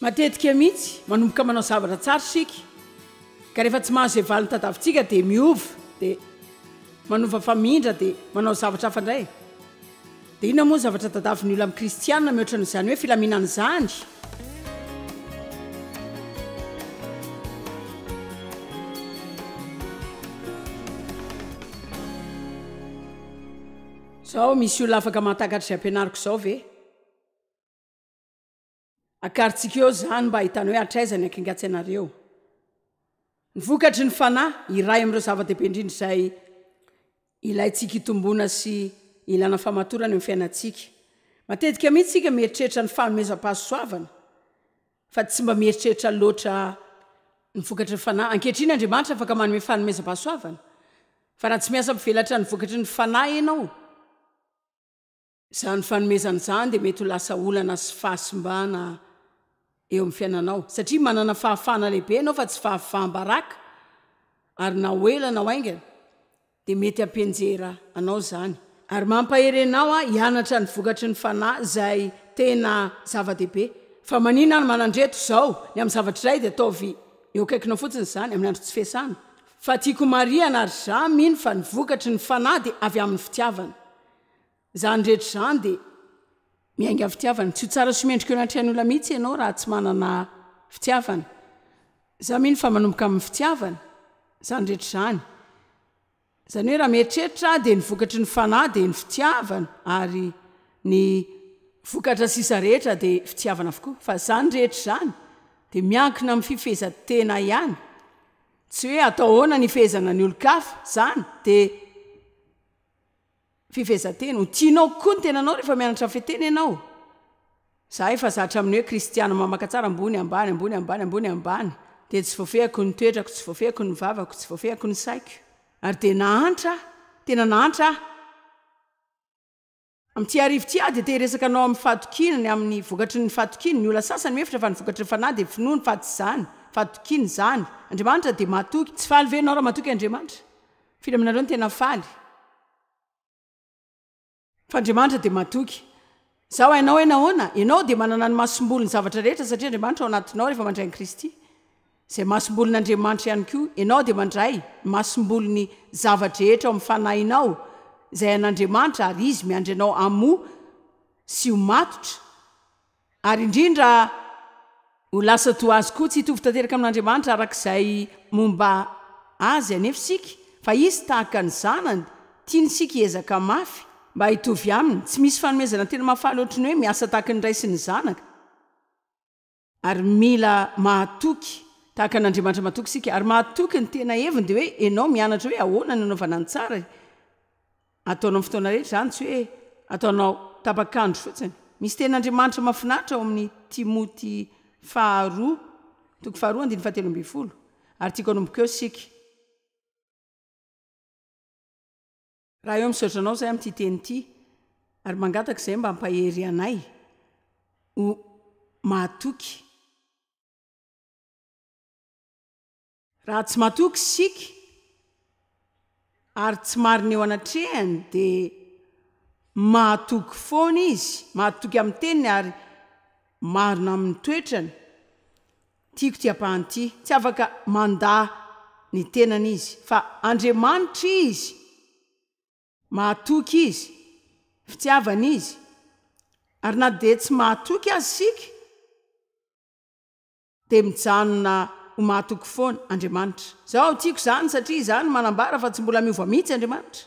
matetika mihitsy manomboka manao zavatra tsara sika ka rehefa tsy mahazo evaliny tadavintsika dia miova dia manova famindra dia manao zavatra hafa indray dia inona moa zavatra tadaviny olo amin'ny kristianina mihoatra n'izany hoe filaminana izany zao misy olona afaka mahatakatra izay ampianariko izao ve akaritsika eo zany mba ahitana hoe atraizany akingatsy anareo ny vokatry ny fanahy iray amin'ireo zava-dehibe indrindra izay ilayntsika hitomboana sy ilana famatorana amin'ny fiainantsika matetika mihitsy tsika mieritreritra ny fanomezam-pahasoavana fa tsy mba mieritreritra loatra ny vokatry ny fanahy ankehitriny Andriamanitra afaka manome fanomezam-pahasoavana fa raha tsy miasa mivelatra ny vokatry ny fanahy ianao zany fanomezana izany dia mety ho lasa olana sy fahasimbana eo amin'ny fiainanao satria manana fahafahana lehibe ianao fa tsy fahafaham-baraka ary na oela na aingana dia mety ampianjera anao zany ary mampahery anao hianatra ny vokatry ny fanahy izay tena zava-dehibe fa maninona ny manandreto izao ny amin'ny zavatra iray dia ataovy eo akaikinao fotsiny izany amin'ny andro tsy fiasana fa tiako mariana ary za mino fa ny vokatry ny fanahy dia avy amin'ny fitiavana zany rehetra zany dia miainga fitiavana tsy ho tsara somendrika eo anatrany olona mihitsy ianao raha tsy manana fitiavana za mino fa manomboka amin'ny fitiavana zany rehetra zany zany hoe raha mieritreritra dia ny vokatry ny fanahy dia ny fitiavana ary ny vokatra sisa rehetra dia fitiavana avokoa fa zany rehetra zany dia miankina amin'ny fifehezan-tena ihany tsy hoe atao ahoana ny fehezana ny olo-kafa zany dia fifehezan-tena ho tianao koa ny tenanao rehefa mianatra fehtena ianao za efa zatra amin'ny hoe kristiana mamaka tsara ambony ambany ambony ambany ambony ambany dia tsy voafehako ny toetrako tsy voafehako ny vavako tsy voafehako ny saiko ary dia nahantra tena nahantra amin'ty arivo ty dia tehiresaka anao amin'ny fahatokiana ny amin'ny vokatry ny fahatokiana ny olona sasany mihefitra fa ny vokatry ny fanahy dia finoany fa tsy zany fahatokiana zany Andriamanitra dia matoky tsy faly ve ianao raha matoky Andriamanitra filaminareo ny tena faly fa Andriamanitra dia matoky zao hainao hoe nahoana ianao dia manana ny mahasom-bolony zavatra rehetra satria Andriamanitra ao anatinao rehefa mandray ny Kristy izay mahasom-bolon'Andriamanitra ihany koa ianao dia mandray mahasom-bolony zavatra rehetra ao amin'ny fanahinao izay an'Andriamanitra ary izy miandry anao amo sy ho matotra ary indrindra ho lasa toa azy koa tsy hitovy tanteraka amin'Andriamanitra arak'izay momba azy anefisika fa izy tahaka ny zanany tiany sika hiezaka mafy mba hitovy aminy tsy misy fanomezana tena mahafaly ohatrany hoe miasa tahaka ny ray sy ny zanaka ary mila mahatoky tahaka n'Andriamanitra mahatoky sika ary mahatoky ny tena heviny dia hoe ianao mianatra hoe ahoana ny anaovana ny tsara ataonao amin'ny fotoana rehetra zany tsy hoe ataonao tapakandro fotsiny misy ten'Andriamanitra mahafinaritra ao amin'ny Timoty 2:7 ary tiako anomboka eo sika raha eo misaotra anao zay amin'ty teny ity ary mangataka izay mba hampahery anay ho mahatoky raha tsy mahatoky sika ary tsy marina eo anatrehany dia mahatoky foana izy mahatoky amin'ny teniny ary marina amin'ny toetrany tiako ty-apahanyity tsy afaka mandaa ny tenany izy fa Andriamanitra izy mahatoky izy fitiavana izy ary na dia tsy mahatoky azy sika dia mijanona ho mahatoky foana Andriamanitra zao tiako zany satria zany manambara fa tsy mbola miova mihitsy Andriamanitra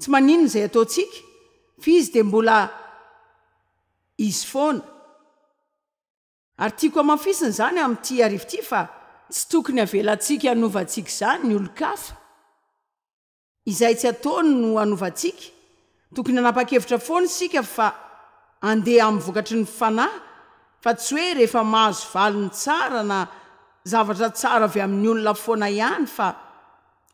tsy maninona izay ataontsika fa izy dia mbola izy foana ary tiako amafisiny zany amin'ty arivo ty fa tsy tokony avelantsika hanovantsika zany ny olo-kafa izay tsy ataony no hanovantsika tokony hanapa-kevitra foana sika fa andeha amin'ny vokatry ny fanahy fa tsy hoe rehefa mahazo valiny tsara na zavatra tsara avy amin'ny olona foana ihany fa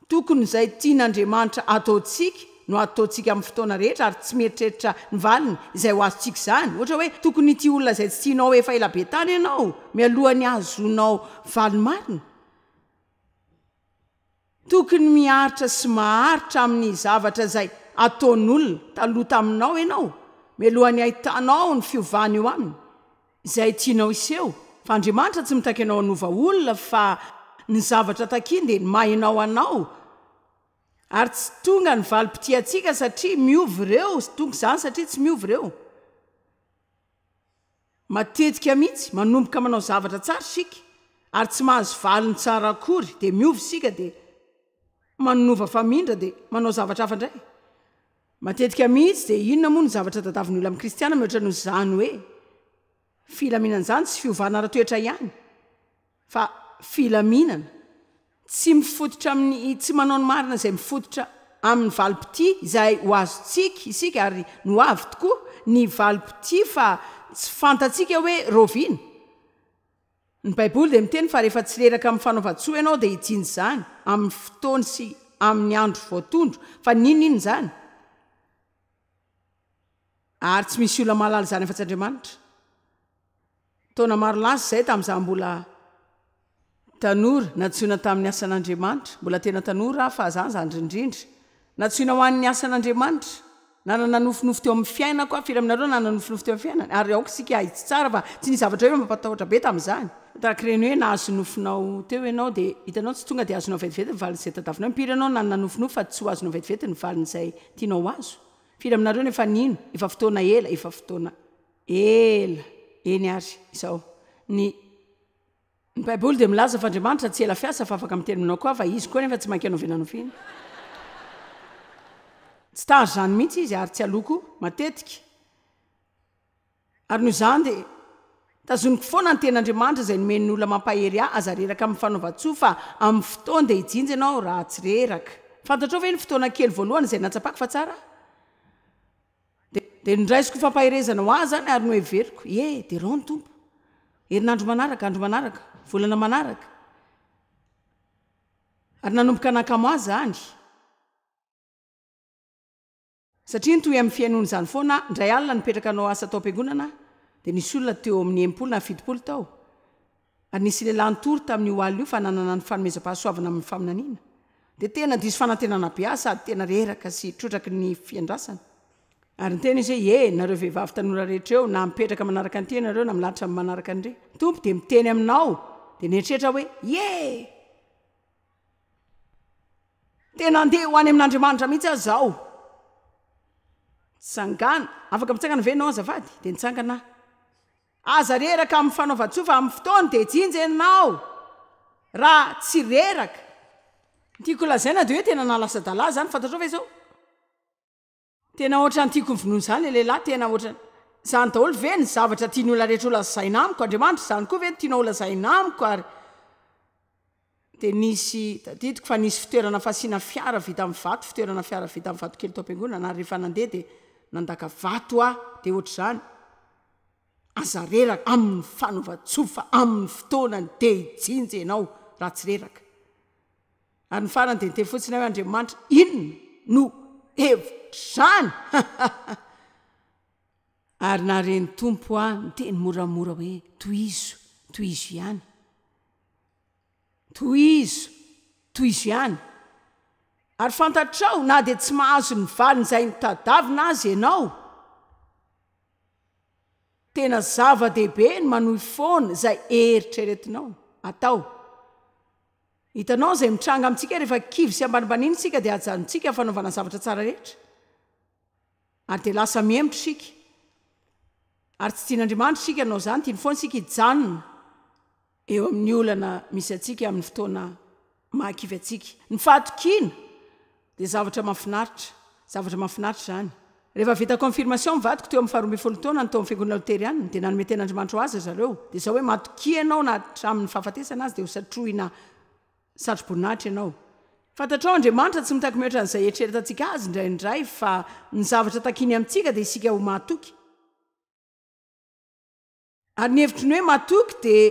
tokony izay tian'Andriamanitra ataontsika no ataontsika amin'ny fotoana rehetra ary tsy mieritreritra ny valiny izay ho azontsika zany ohatra hoe tokony ity olona izay tsy tianao efa ela be tany ianao mialohany azonao valy marina tokony miaritra sy maharitra amin'ny zavatra izay ataon'olona taloha taminao ianao mialohany ahitanao ny fiovana eo aminy izay tianao iseho fa Andriamanitra tsy mitaky anao hanova olona fa ny zavatra takiny dia mahinao anao ary tsy tonga ny valim-pity atsika satria miovy ireo tonga izany satria tsy miovy ireo matetika mihitsy manomboka manao zavatra tsara sika ary tsy mahazo valiny tsara akory dia miovy sika dia manova famindra dia manao zavatra hafa indray matetika mihitsy dia inona moa ny zavatra tadavin'ny olona amin'ny kristiana mihoatra noho izany hoe filaminana izany tsy fiovana ara-toetra ihany fa filaminana tsy mifototra amin'ny tsy manao ny marina izay mifototra amin'ny valim-pity izay ho azontsika isika ary no avy tokoa ny valim-pity fa tsy fantatsika hoe roviana ny baiboly dia miteny fa rehefa tsy reraka amin'ny fanaovan-tsoa ianao dia hijinjy izany amin'ny fotoana sy amin'ny andro voatondro fa ninona izany ary tsy misy olona mahalala izany afa-tsy Andriamanitra taona maro lasa izay tamin'izaho mbola tanora natsoina tamin'ny asan'Andriamanitra mbola tena tanora fa zany indrindra natsoina ho an'ny asan'Andriamanitra nanana nofinofy teo amin'ny fiainako filaminareo nanana nofinofy teo amin'ny fiainana ary aoka sika ahitsy tsara fa tsy ny zavatra hoe mampatahotra be tamin'izany tahakreny hoe nahazo nofinao teo ianao dia hitanao tsy tonga dia azonao vetivety ny valin'izay tadavinao impiry ianao nanana nofinofy fa tsy ho azonao vetivety ny valin'izay tianao azo filaminareo nefa nino efa fotoana ela efa fotoana ela eny ary izao ny baiboly dia milaza fa Andriamanitra tsy ela fiasa fa afaka miteny aminao koa fa izy koa nefa tsy mainka hanaovinanoviana tsy tazo izany mihitsy izy ary tsy aloko matetika ary noho izany dia tazoniko foana ny ten'Andriamanitra izay nomeny olona mampahery aza reraka amin'ny fanaovan-tsoa fa amin'ny fotoana dia hijinjy ianao raha tsy reraka fantatrao ve ny fotoana kely voalohany izay natsapako fa tsara dia nondraisiko fampaherezana ho azy zany ary no heveriko dia rao ny tompo herinandro manaraka andro manaraka volana manaraka ary nanomboka nakamo azy zany satria nytoy amin'ny fiainona izany foana indray alina nipetraka anao asa tao am-piangonana dia nisy olona teo amin'ny 80 na 70 tao ary nisy lehilahy nitory tamin'io alina io fa nanana ny fanomezam-pahasoavana amin'ny faminaniana dia tena diso fanantenana be asa sady tena reraka sy trotraky ny fiandrasana ary nytena izy hoe nareo vehivavy tanora rehetra eo na mipetraka manaraka ny tenareo na milahatra amin'ny manaraka andre tompo dia miteny aminao dia nieritreritra hoe tena andeha ho any amin'Andriamanitra mihitsy aho zao sangana afaka mitsangana ve nao azavady dia nitsangana aza reraka amin'ny fanaovan-tsoa fa amin'ny fotoana dia jinjy ianao raha tsy reraka tiako lazaina dia hoe tena nalasadala zany fantatrao ve zao tena ohatra ny tiako nyvonoana izany le lehilahy tena ohatra izany daholo ve ny zavatra tiany olona rehetra ho lazaina amiko Andriamanitra izany koa ve tianao ho lazaina amiko ary dia nisy tadidiko fa nisy fitoerana fasiana fiara vita amin'ny vato fitoerana fiara vita amin'ny vato kely tao am-piangonana ary rehefa nandeha dia nandaka vato dia ohatra izany aza reraka amin'ny fanaovan-tsoa fa amin'ny fotoanany dia hijinjy ianao raha tsy reraka ary ny farany dia niteny fotsiny hoe Andriamanitra inona no hevitrany ary nareny tompo ny teny moramora hoe tohizo ihany tohizo ihany ary fantatrao na dia tsy mahazo ny valiny izay nitadavina azy ianao tena zava-dehibe ny manohy foana izay eritreretinao atao hitanao izay mitranga amintsika rehefa kivy sy ambanimbaniny sika dia ajanontsika fanaovana zavatra tsara rehetra ary dia lasa mihemotra sika ary tsy tian'Andriamanitra sika anao izany tiany foana sika hijanona eo amin'ny olana misy atsika amin'ny fotoana mahakivy atsika ny fahatokiana dia zavatra mahafinaritra izany rehefa vita confirmation mivadiko teo amin'ny 12 taona ny tao amin'ny fiangonana loteriana dia nanome ten'Andriamanitra ho azy zareo dia izao hoe matokia ianao na hatramin'ny fahafatesana azy dia ho satrohina satro-boninahitra ianao fantatrao Andriamanitra tsy mitaky mihoatra n'izay eritreretantsika azy indraindray fa ny zavatra takiny amintsika dia isika ho mahatoky ary ny hevitry ny hoe mahatoky dia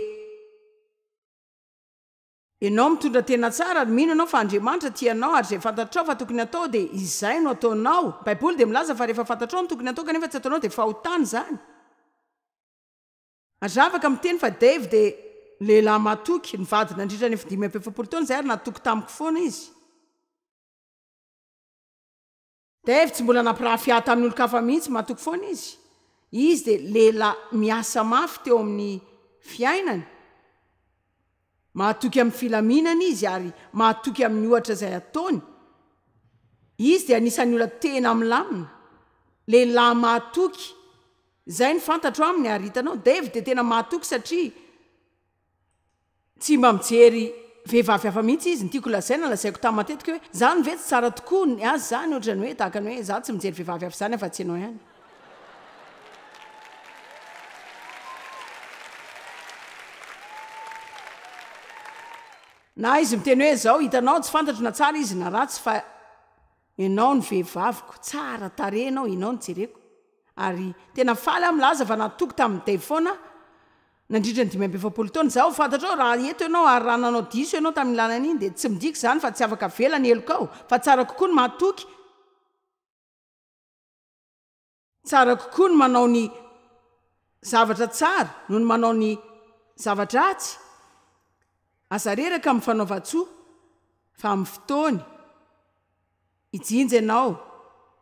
ianao mitondra tena tsara ary mino ianao fa Andriamanitra tianao ary zay fantatrao fa tokony atao dia izay no ataonao baiboly dia milaza fa rehefa fantatrao no tokony atao kanefa tsy ataonao dia fahotany zany ary za afaka miteny fa Dave dia lehilahy mahatoky nivady nandritra ny 5 taona izay ary natoky tamiko foana izy Dave tsy mbola nampiraha fiaha tamin'ny olo-kafa mihitsy mahatoky foana izy izy dia lehilahy miasa mafy teo amin'ny fiainany, mahatoky amin'ny filaminana izy ary mahatoky amin'ny ohatra izay ataony. Izy dia anisan'ny olona tena milamina, lehilahy mahatoky. Izay ny fantatro aminy ary hitanao David dia tena mahatoky satria tsy mba mijery vehivavy hafa mihitsy izy. Ny tiako lazaina lazaiko tamy matetika hoe zany ve tsy tsara tokoa ny azy zany ohatrany hoe tahaka ny hoe za tsy mijery vehivavy hafa zany afa-tsy anao ihany. Na izy miteny hoe zao hitanao tsy fantatro na tsara izy na ratsy fa ianao ny vehivaviko tsara tarenao ianao ny jereko. Ary tena faly am'laza fa natoky tamin'ny day foana nandritra ny 5 taona zaho fantatrao raha eto ianao ary raha nanao diso ianao tamin'ny lalana iny dia tsy midika zany fa tsy afaka velany elokao fa tsara kokoa ny mahatoky, tsara kokoa ny manao ny zavatra tsara noho ny manao ny zavatra ratsy. Aza reraka amin'ny fanaova-tsoa fa amin'ny fotoany ijinja ianao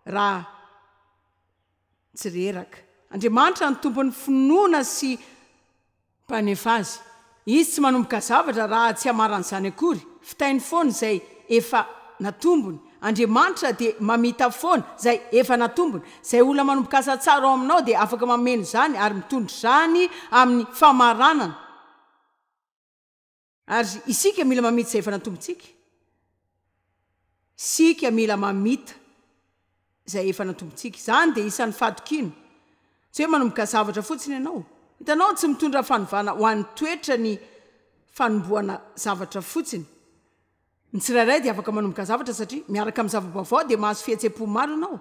raha tsy reraka. Andriamanitra ny tompon'ny finoana sy mpanefa azy. Izy tsy manomboka zavatra raha tsy hamaran'izany akory. Fitainy foana izay efa natombony. Andriamanitra dia mamita foana izay efa natombony. Izay olona manomboka asa tsara ao aminao dia afaka mameno izany ary mitondra izany amin'ny famaranana. Ary isika mila mamita izay efa natombontsika. Isika mila mamita izay efa natombontsika. Izany dia isan'ny fahatokiana. Tsy hoe manomboka zavatra fotsiny ianao. Hitanao tsy mitondra fanovana ho an'ny toetra ny fanomboana zavatra fotsiny. Ny tsirairay dia afaka manomboka zavatra satria miaraka amin'ny zava-baovao dia mahazo fihetseham-po maro ianao.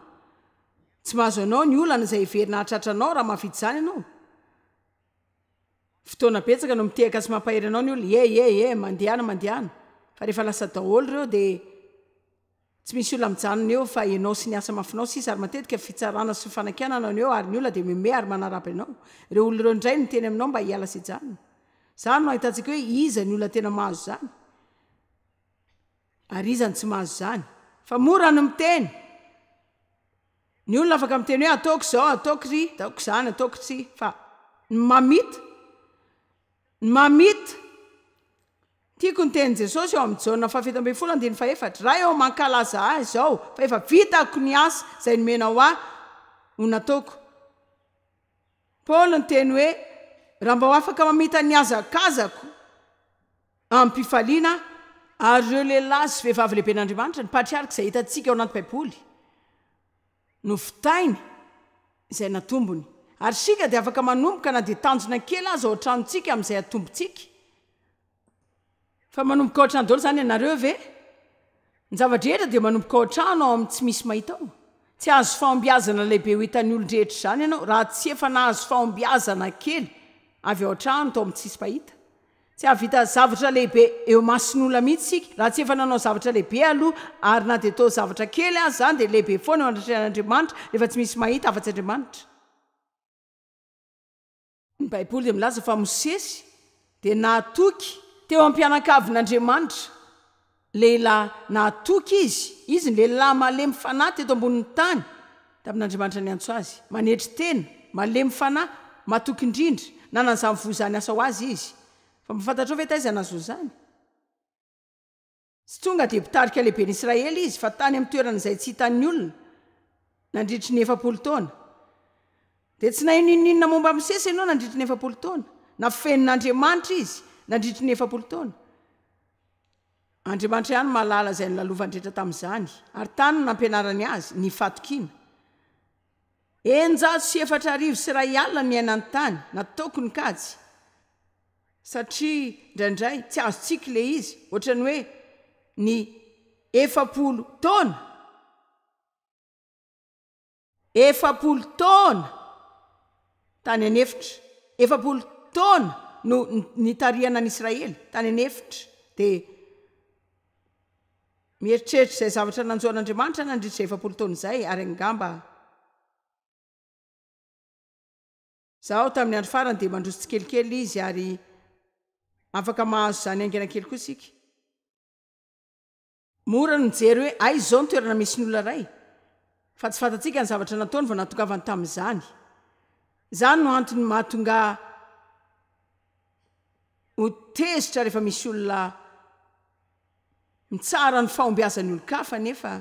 Tsy mahazo anao ny olana izay heverina hahatratranao raha mahavidy izany ianao. Fotoana betsaka no mitehaka sy mampahery anao ny olona mandehana. Fa rehefa lasa daholo ireo dia tsy misy olona mijanona eo fa ianao sy ny asa mafinao sisa ary matetika fitsarana sy fanakianana eo ary ny olona dia meme ary manarapa ianao. Ireo olona ireo indray ny teny aminao mba hiala sy hijanona. Izany no ahitantsika hoe iza ny olona tena mahazo izany ary iza ny tsy mahazo izany. Fa mora no miteny. Ny olona afaka miteny hoe ataoko izao, ataoko ry, ataoko izany, ataoko tsy, fa ny mamita tiako ny teny Jesosy eo amin'ny Jaona 7:14 raha eo mankalaza ahy izao fa efa vitako ny asa izay nomena ho ahy ho nataoko. Paoly ny teny hoe raha mba ho afaka mamita ny azakazako ampifaliana ary ireo lehilahy sy vehivavy lehiben'Andriamanitra ny patriarika izay hitantsika ao anaty Baiboly no fitainy izay natombony. Ary sika dia afaka manomboka na dia tanjona kely aza ao an-tranontsika amin'izay atombontsika. Fa manomboka ao an-trano daholo izany ianareo ve? Ny zavadrehetra dia manomboka ao an-trano ao amin'ny tsy misy mahita ao. Tsy azo fahombiazana lehibe ho hitan'ny olon-drehetra izany ianao raha tsy efa nahazo fahombiazana kely avy ao an-trano tao amin'ny tsisy pahita. Tsy havita zavatra lehibe eo mason'olona mihitsy sika raha tsy efa nanao zavatra lehibe aloha ary na dia tao zavatra kely azy zany dia lehibe foana eo an-dratran'Andriamanitra rehefa tsy misy mahita afa-tsy Andriamanitra. Ny Baiboly dia milaza fa Mosesy dia nahatoky teo am-pianakavin'Andriamanitra. Lehilahy nahatoky izy ny lehilahy malemy fanahy teto ambonin'ny tany tamin'Andriamanitra ny antso azy. Manetry tena, malemy fanahy, mahatoky indrindra, nanan'izany vozany asa ho azy izy. Fa mafantatrao ve taiza nazo izany? Tsy tonga dia mpitarika lehiben'ny Israely izy fa tany amin'ny toerana izay tsy hitan'ny olona nandritry ny 4 taona. Dia tsy nahininina momba Mosesy ianao nandritry ny 4 taona. Na fenin'Andriamanitra izy nandritry ny 4 taona. Andriamanitra ihany mahalala izay nolalovan'ny-drehetra tamin'izany ary tany no nampianarany azy ny fahatokiana. 400 sy 100 alina ny ainany tany nataoko ny kajy. Satria indraindray tsy azontsika le izy ohatrany hoe ny 40 taona. 40 taona tany anefitra. 40 taona no nitarihana an'Israely tany anefitra. Dia mieritreritra izay zavatra nanjoan'Andriamanitra nandritra 40 taona izay ary angamba zaho tamin'ny andro farany dia mandroso tsikelikely izy ary afaka mahazo izany aingana kely koa isika. Mora no mijery hoe aiza izao ny toerana misy ny olona ray fa tsy fantatsika ny zavatra nataony vao natokavany tamin'izany. Zany no antony mahatonga ho tezitra rehefa misy olona mitsara ny fahombiazan'ny olon-kafa nefa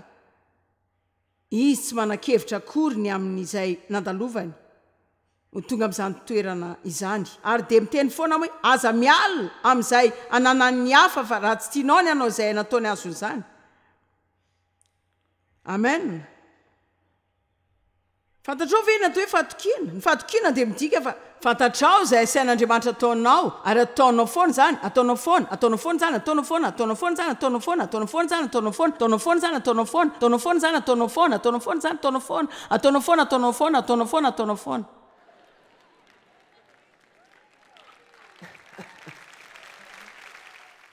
izy tsy manan-kevitra akory ny amin'izay nandalovany ho tonga amin'izany toerana izany. Ary dia miteny foana hoe aza mialina amin'izay ananan'ny hafa fa raha tsy tianao ny anao izay nataony azo izany. Amen. Fantatrao ve natao hoe fahatokiana? Ny fahatokiana dia midika fa fantatrao izay sain'Andriamanitra ataonao ary ataonao foana zany, ataonao foana zany, ataonao foana zany, ataonao foana, ataonao foana zany, ataonao foana, ataonao foana zany, ataonao foana, ataonao foana zany, ataonao foana, ataonao foana zany, ataonao foana, ataonao foana, ataonao foana, ataonao foana, ataonao foana.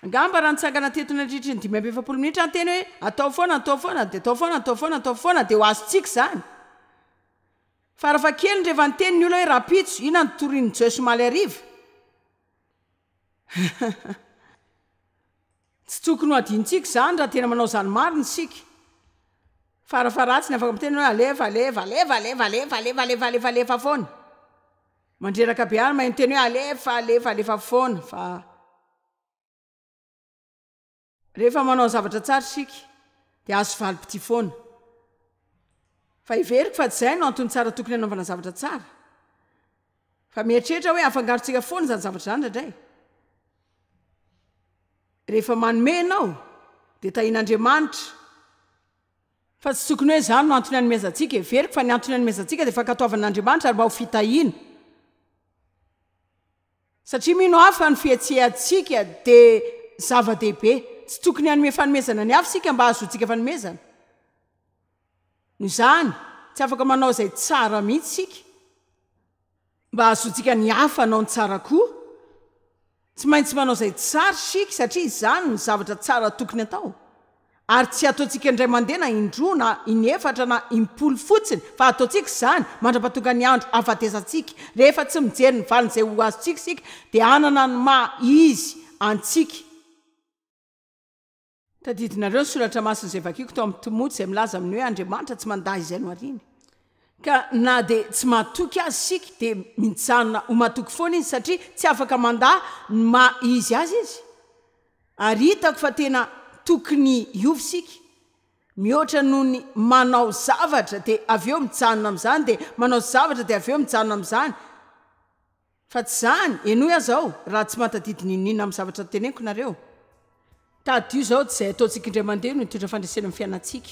Angamba raha nitsangana teto nandritra ny 5-7 minitra anteny hoe atao foana, atao foana, dia atao foana, atao foana, atao foana, dia ho azontsika zany. Farafa-kely rehefa niteny ny olona hoe rapitso, ina ny torin'ny Joyce Meyer ariva. Tsy tokony ho adintsika zany raha tena manao zany marina isika. Farafaratsy ny afaka miteny hoe alefa foana. Mandreraka be any maheno teny hoe alefa foana fa rehefa manao zavatra tsara isika dia azo valipiti foana. Fa iveriko fa tsy izay no antony tsara tokony hanaovana zavatra tsara. Fa mieritreritra hoe afangarontsika foana zany zavatra zany indray. Rehefa manome ianao dia tahian'Andriamanitra. Fa tsy tokony hoe zany no antony hanomezantsika. Iveriko fa ny antony hanomezantsika dia fankatoavan'Andriamanitra ary mba ho fitahiana. Satria mino hafa ny fihetsehantsika dia zava-dehibe. Tsy tokony hanome fanomezana ny hafa sika mba hahazoantsika fanomezana. Noho izany tsy afaka manao izay tsara mihitsy sika mba hahazoantsika ny hafa anao ny tsara koa. Tsy maintsy manao izay tsara sika satria izany ny zavatra tsara tokony atao. Ary tsy ataontsika indray mandeha na indroa na inefatra na impolo fotsiny fa ataontsika izany mandra-pahatonga ny andro hafatesantsika. Rehefa tsy mijery ny valin'izay ho azontsika sika dia anana ny maha izy antsika. Tadidinareo ny soratra masina izay vakiako tao amin'ny Timoty izay milaza amin'ny hoe Andriamanitra tsy mandahy izay no ariany. Ka na dia tsy mahatoky azy sika dia mijanona ho mahatoky foana izy satria tsy afaka mandahy ny maha izy azy izy. Ary hitako fa tena tokony hiovy sika. Mihoatra noho ny manao zavatra dia avy eo mijanona amin'izany dia manao zavatra dia avy eo mijanona amin'izany. Fa tsy izany, enoy aho izao raha tsy mahatadidy ninina amin'ny zavatra teneniko nareo. Tady io izao tsy izay ataontsika indray mandeha no hitondra fandresena amin'ny fiainantsika.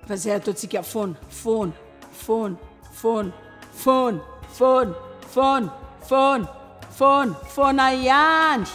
Fa izay ataontsika foana, foana, foana, foana, foana, foana, foana, foana, foana, foana ihany.